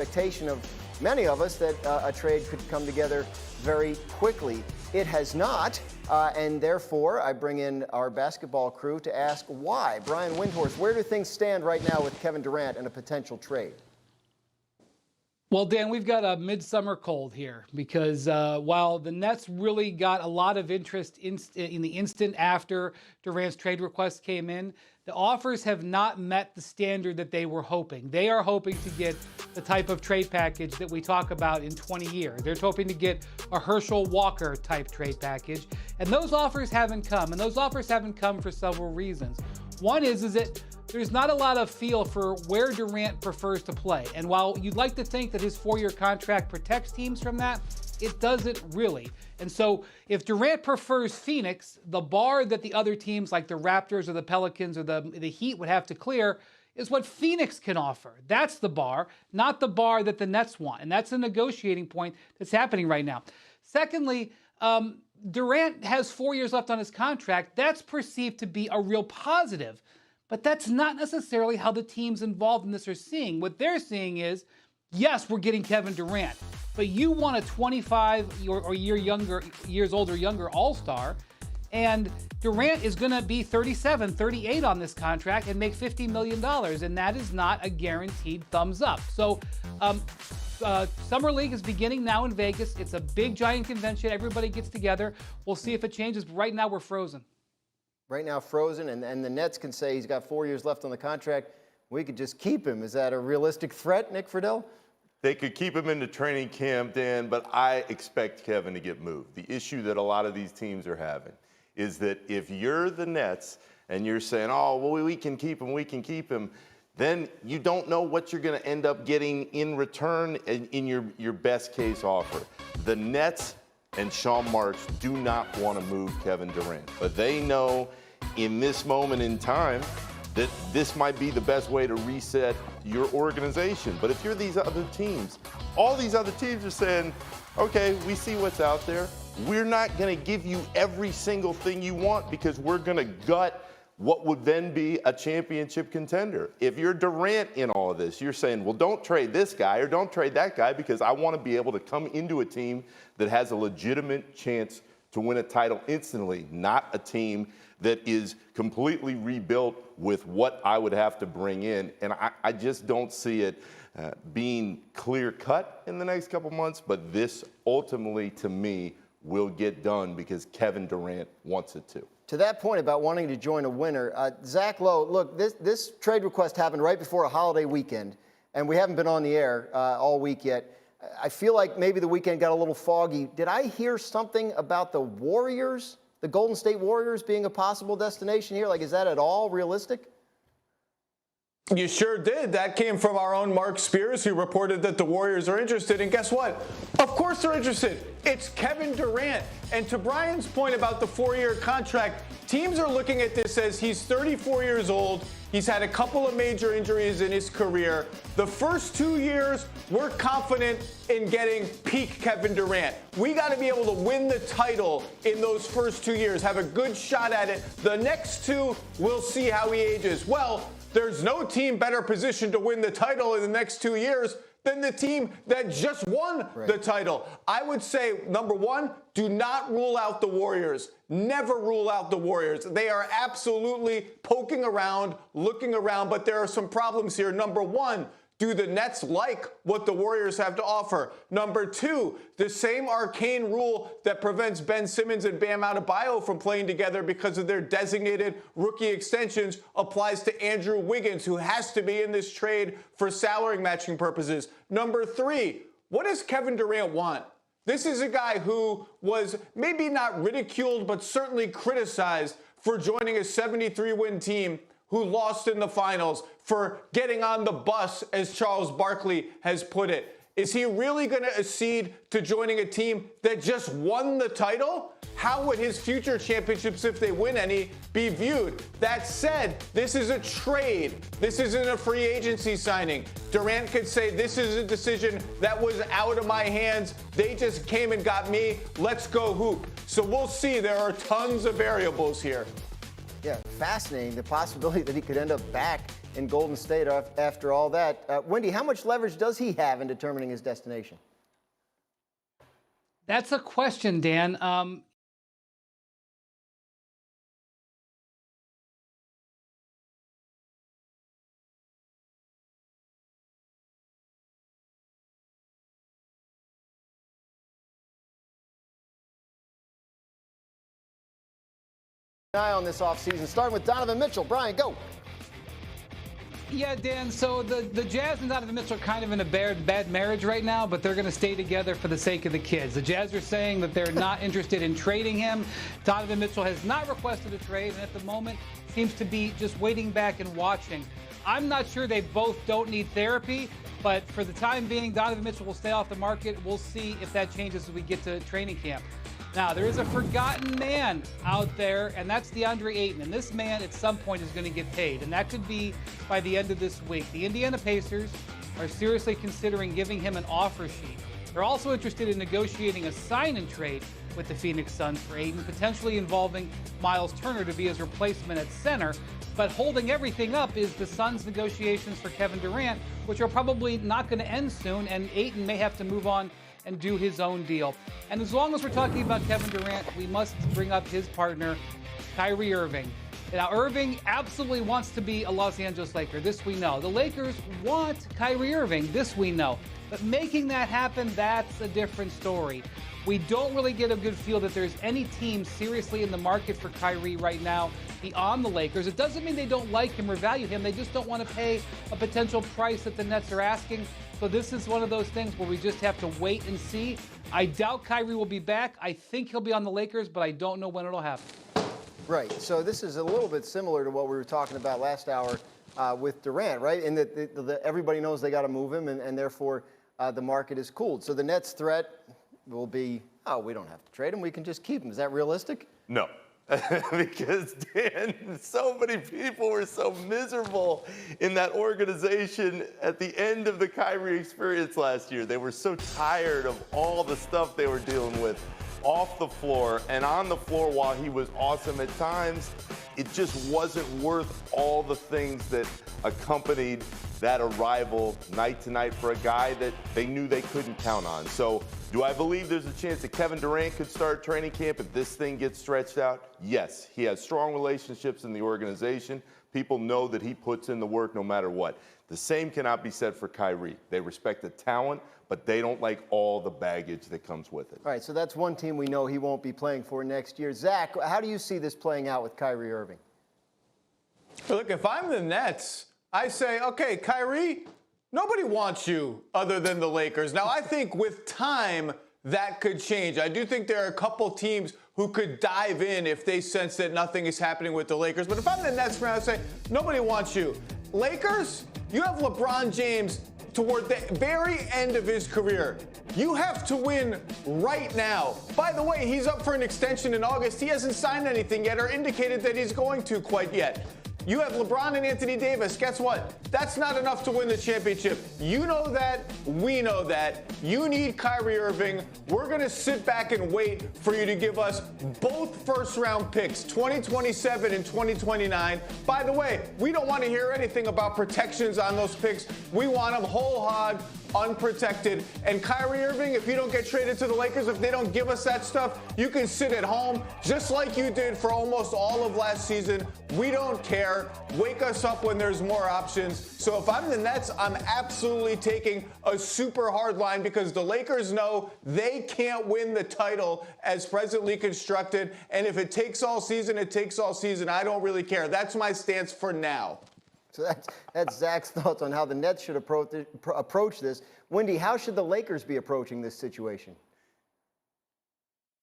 expectation of many of us that a trade could come together very quickly. It has not, and therefore I bring in our basketball crew to ask why. Brian Windhorst, where do things stand right now with Kevin Durant and a potential trade? Well, Dan, we've got a midsummer cold here because while the Nets really got a lot of interest in the instant after Durant's trade request came in, the offers have not met the standard that they were hoping. They are hoping to get the type of trade package that we talk about in 20 years. They're hoping to get a Herschel Walker type trade package, and those offers haven't come, and those offers haven't come for several reasons. One is that there's not a lot of feel for where Durant prefers to play. And while you'd like to think that his 4-year contract protects teams from that, it doesn't really. And so if Durant prefers Phoenix, the bar that the other teams like the Raptors or the Pelicans or the Heat would have to clear is what Phoenix can offer. That's the bar, not the bar that the Nets want. And that's a negotiating point that's happening right now. Secondly, Durant has 4 years left on his contract. That's perceived to be a real positive. But that's not necessarily how the teams involved in this are seeing. What they're seeing is, yes, we're getting Kevin Durant, but you want a 25 or years old or younger all-star, and Durant is going to be 37, 38 on this contract and make $50 million, and that is not a guaranteed thumbs up. So Summer League is beginning now in Vegas. It's a big, giant convention. Everybody gets together. We'll see if it changes, but right now we're frozen. Right now frozen, and the Nets can say he's got 4 years left on the contract. We could just keep him. Is that a realistic threat, Nick Friedel? They could keep him in the training camp, Dan, but I expect Kevin to get moved. The issue that a lot of these teams are having is that if you're the Nets and you're saying, oh, well, we can keep him, then you don't know what you're going to end up getting in return in your best case offer. The Nets and Sean Marks do not want to move Kevin Durant, but they know in this moment in time that this might be the best way to reset your organization. But if you're these other teams, all these other teams are saying, okay, we see what's out there. We're not going to give you every single thing you want because we're going to gut what would then be a championship contender. If you're Durant in all of this, you're saying, well, don't trade this guy or don't trade that guy because I want to be able to come into a team that has a legitimate chance to win a title instantly, not a team that is completely rebuilt with what I would have to bring in. And I just don't see it being clear-cut in the next couple months, but this ultimately, to me, will get done because Kevin Durant wants it to. To that point about wanting to join a winner, Zach Lowe, look, this trade request happened right before a holiday weekend, and we haven't been on the air all week yet. I feel like maybe the weekend got a little foggy. Did I hear something about the Warriors, the Golden State Warriors being a possible destination here? Like, is that at all realistic? You sure did. That came from our own Mark Spears, who reported that the Warriors are interested. And guess what? Of course they're interested. It's Kevin Durant. And to Brian's point about the 4-year contract, teams are looking at this as he's 34 years old. He's had a couple of major injuries in his career. The first 2 years, we're confident in getting peak Kevin Durant. We got to be able to win the title in those first 2 years, have a good shot at it. The next two, we'll see how he ages. Well, there's no team better positioned to win the title in the next 2 years than the team that just won the title. I would say, number one, do not rule out the Warriors. Never rule out the Warriors. They are absolutely poking around, looking around, but there are some problems here. Number one, do the Nets like what the Warriors have to offer? Number two, the same arcane rule that prevents Ben Simmons and Bam Adebayo from playing together because of their designated rookie extensions applies to Andrew Wiggins, who has to be in this trade for salary matching purposes. Number three, what does Kevin Durant want? This is a guy who was maybe not ridiculed, but certainly criticized for joining a 73-win team who lost in the finals, for getting on the bus, as Charles Barkley has put it. Is he really going to accede to joining a team that just won the title? How would his future championships, if they win any, be viewed? That said, this is a trade. This isn't a free agency signing. Durant could say, this is a decision that was out of my hands. They just came and got me. Let's go hoop. So we'll see. There are tons of variables here. Yeah, fascinating. The possibility that he could end up back in Golden State after all that. Wendy, how much leverage does he have in determining his destination? That's a question, Dan. Eye on this offseason, starting with Donovan Mitchell. Brian, go. Yeah, Dan, so the Jazz and Donovan Mitchell are kind of in a bad marriage right now, but they're going to stay together for the sake of the kids. The Jazz are saying that they're not interested in trading him. Donovan Mitchell has not requested a trade, and at the moment seems to be just waiting back and watching. I'm not sure they both don't need therapy, but for the time being, Donovan Mitchell will stay off the market. We'll see if that changes as we get to training camp. Now, there is a forgotten man out there, and that's DeAndre Ayton. And this man, at some point, is going to get paid, and that could be by the end of this week. The Indiana Pacers are seriously considering giving him an offer sheet. They're also interested in negotiating a sign-and-trade with the Phoenix Suns for Ayton, potentially involving Miles Turner to be his replacement at center. But holding everything up is the Suns' negotiations for Kevin Durant, which are probably not going to end soon, and Ayton may have to move on and do his own deal. And as long as we're talking about Kevin Durant, we must bring up his partner, Kyrie Irving. Now, Irving absolutely wants to be a Los Angeles Laker. This we know. The Lakers want Kyrie Irving. This we know. But making that happen, that's a different story. We don't really get a good feel that there's any team seriously in the market for Kyrie right now beyond the Lakers. It doesn't mean they don't like him or value him. They just don't want to pay a potential price that the Nets are asking. So this is one of those things where we just have to wait and see. I doubt Kyrie will be back. I think he'll be on the Lakers, but I don't know when it'll happen. Right. So this is a little bit similar to what we were talking about last hour with Durant, right? In that everybody knows they got to move him, and therefore the market is cooled. So the Nets' threat will be, oh, we don't have to trade him. We can just keep him. Is that realistic? No. Because, Dan, so many people were so miserable in that organization at the end of the Kyrie experience last year. They were so tired of all the stuff they were dealing with off the floor and on the floor. While he was awesome at times, it just wasn't worth all the things that accompanied that arrival night to night for a guy that they knew they couldn't count on. So do I believe there's a chance that Kevin Durant could start training camp if this thing gets stretched out? Yes. He has strong relationships in the organization. People know that he puts in the work no matter what. The same cannot be said for Kyrie. They respect the talent, but they don't like all the baggage that comes with it. All right, so that's one team we know he won't be playing for next year. Zach, how do you see this playing out with Kyrie Irving? Look, if I'm the Nets, I say, okay, Kyrie, nobody wants you other than the Lakers. Now, I think with time, that could change. I do think there are a couple teams who could dive in if they sense that nothing is happening with the Lakers. But if I'm the Nets fan, I say, nobody wants you. Lakers, you have LeBron James toward the very end of his career. You have to win right now. By the way, he's up for an extension in August. He hasn't signed anything yet or indicated that he's going to quite yet. You have LeBron and Anthony Davis. Guess what? That's not enough to win the championship. You know that. We know that. You need Kyrie Irving. We're going to sit back and wait for you to give us both first-round picks, 2027 and 2029. By the way, we don't want to hear anything about protections on those picks. We want them whole hog, unprotected. And Kyrie Irving, if you don't get traded to the Lakers, if they don't give us that stuff, you can sit at home just like you did for almost all of last season. We don't care. Wake us up when there's more options. So if I'm the Nets, I'm absolutely taking a super hard line because the Lakers know they can't win the title as presently constructed. And if it takes all season, it takes all season. I don't really care. That's my stance for now. So that's Zach's thoughts on how the Nets should approach this. Wendy, how should the Lakers be approaching this situation?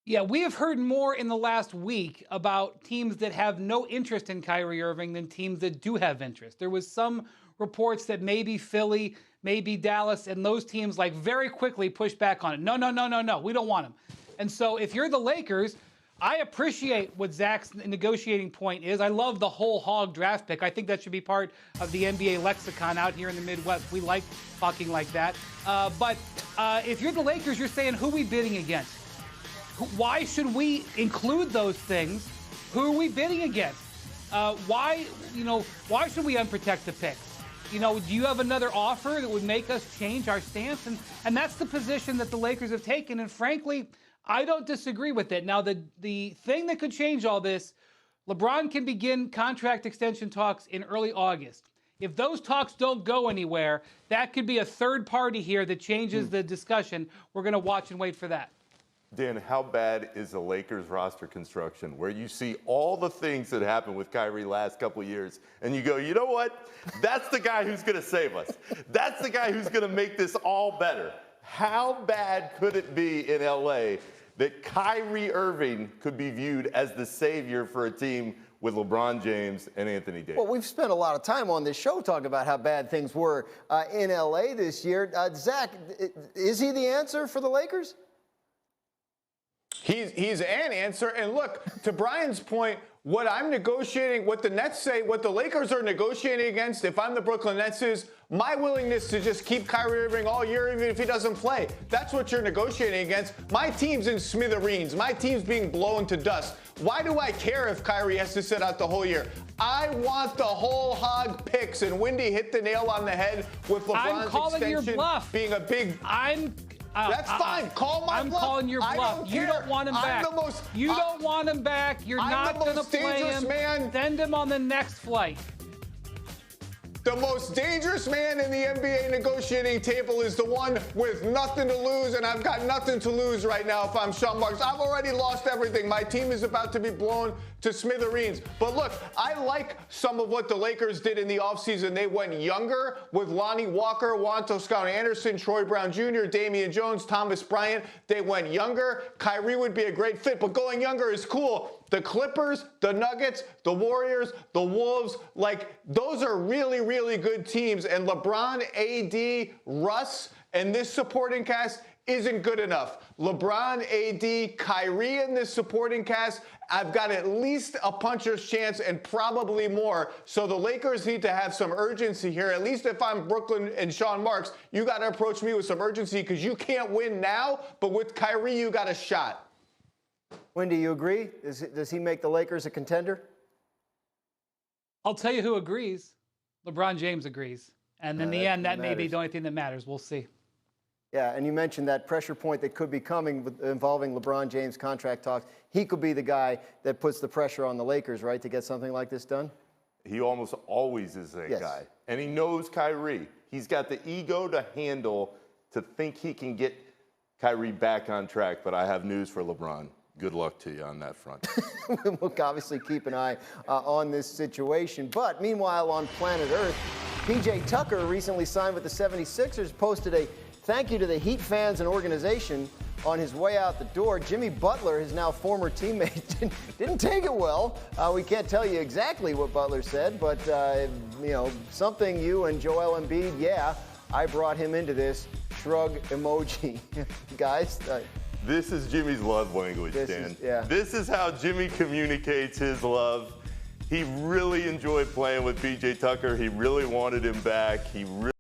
Yeah, we have heard more in the last week about teams that have no interest in Kyrie Irving than teams that do have interest. There was some reports that maybe Philly, maybe Dallas, and those teams very quickly pushed back on it. No, we don't want him. And so if you're the Lakers, I appreciate what Zach's negotiating point is. I love the whole hog draft pick. I think that should be part of the NBA lexicon out here in the Midwest. We like talking like that. But if you're the Lakers, you're saying, who are we bidding against? Why should we include those things? Who are we bidding against? why should we unprotect the picks? Do you have another offer that would make us change our stance? And that's the position that the Lakers have taken. And frankly, I don't disagree with it. Now, the thing that could change all this, LeBron can begin contract extension talks in early August. If those talks don't go anywhere, that could be a third party here that changes the discussion. We're going to watch and wait for that. Dan, how bad is the Lakers roster construction where you see all the things that happened with Kyrie last couple of years and you go, you know what? That's the guy who's going to save us. That's the guy who's going to make this all better. How bad could it be in LA that Kyrie Irving could be viewed as the savior for a team with LeBron James and Anthony Davis? Well, we've spent a lot of time on this show talking about how bad things were in LA this year. Zach, is he the answer for the Lakers? He's an answer. And look, to Brian's point, what I'm negotiating, what the Nets say, what the Lakers are negotiating against, if I'm the Brooklyn Nets, is my willingness to just keep Kyrie Irving all year, even if he doesn't play. That's what you're negotiating against. My team's in smithereens. My team's being blown to dust. Why do I care if Kyrie has to sit out the whole year? I want the whole hog picks. And Wendy hit the nail on the head with LeBron's extension being a big... That's fine. Call my bluff. I'm calling your bluff. You don't want him back. You don't want him back. You're not going to play him. Send him on the next flight. The most dangerous man in the NBA negotiating table is the one with nothing to lose, and I've got nothing to lose right now if I'm Sean Marks. I've already lost everything. My team is about to be blown to smithereens. But look, I like some of what the Lakers did in the offseason. They went younger with Lonnie Walker, Juan Toscano Anderson, Troy Brown Jr., Damian Jones, Thomas Bryant. They went younger. Kyrie would be a great fit, but going younger is cool. The Clippers, the Nuggets, the Warriors, the Wolves, those are really, really good teams. And LeBron, AD, Russ, and this supporting cast isn't good enough. LeBron, AD, Kyrie in this supporting cast, I've got at least a puncher's chance and probably more. So the Lakers need to have some urgency here. At least if I'm Brooklyn and Sean Marks, you got to approach me with some urgency because you can't win now, but with Kyrie, you got a shot. Wendy, you agree? Does he make the Lakers a contender? I'll tell you who agrees. LeBron James agrees. And in the end, that may be the only thing that matters. We'll see. Yeah, and you mentioned that pressure point that could be coming involving LeBron James contract talks. He could be the guy that puts the pressure on the Lakers, right, to get something like this done? He almost always is that guy. And he knows Kyrie. He's got the ego to handle, to think he can get Kyrie back on track. But I have news for LeBron. Good luck to you on that front. We'll obviously keep an eye on this situation. But meanwhile, on planet Earth, P.J. Tucker recently signed with the 76ers, posted a thank you to the Heat fans and organization on his way out the door. Jimmy Butler, his now former teammate, didn't take it well. We can't tell you exactly what Butler said, but, something you and Joel Embiid, I brought him into this. Shrug emoji. Guys, this is Jimmy's love language, Dan. This is how Jimmy communicates his love. He really enjoyed playing with P.J. Tucker. He really wanted him back. He really